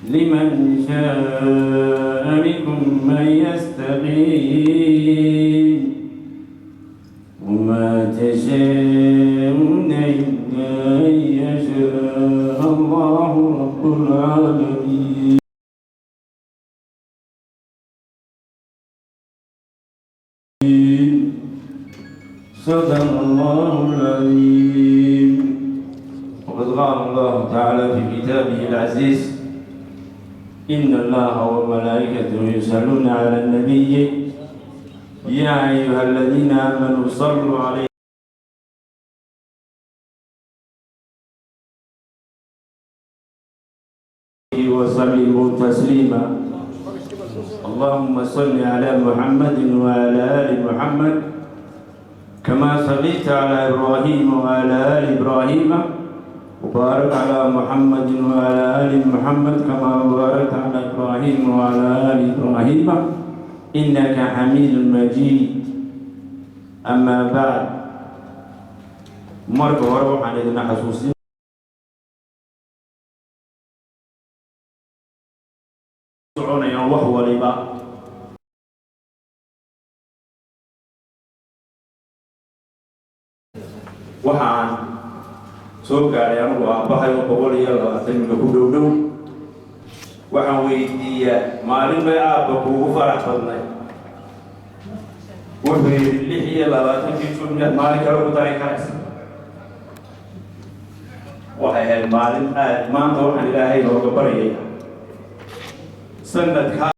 لمن شاء منكم من يستقيم وما تشاءون إلا أن يشاء الله رب العالمين. صدق الله العظيم. وقد قال الله تعالى في كتابه العزيز: إن الله وملائكته يصلون على النبي يا أيها الذين آمنوا صلوا عليه وسلموا تسليما. اللهم صل على محمد وعلى آل محمد كما صليت على إبراهيم وعلى آل إبراهيم وبارك على محمد وعلى آل محمد كما باركت على إبراهيم وعلى آل إبراهيم إنك حميد مجيد. أما بعد، مرك وروح عن إذن حسوسين وهو لبا waxaan soo gaaray anigu aabbahay oo 120 ku dhowdhow. waxaan weydiiyaa maalin bay aabba kuugu farax badnay. wuxuu yidhi 26 Juun maalin kale ku dari karaysa. waxay ahayd maalin aad maanta waxaan ilaahay looga baryaya sanadka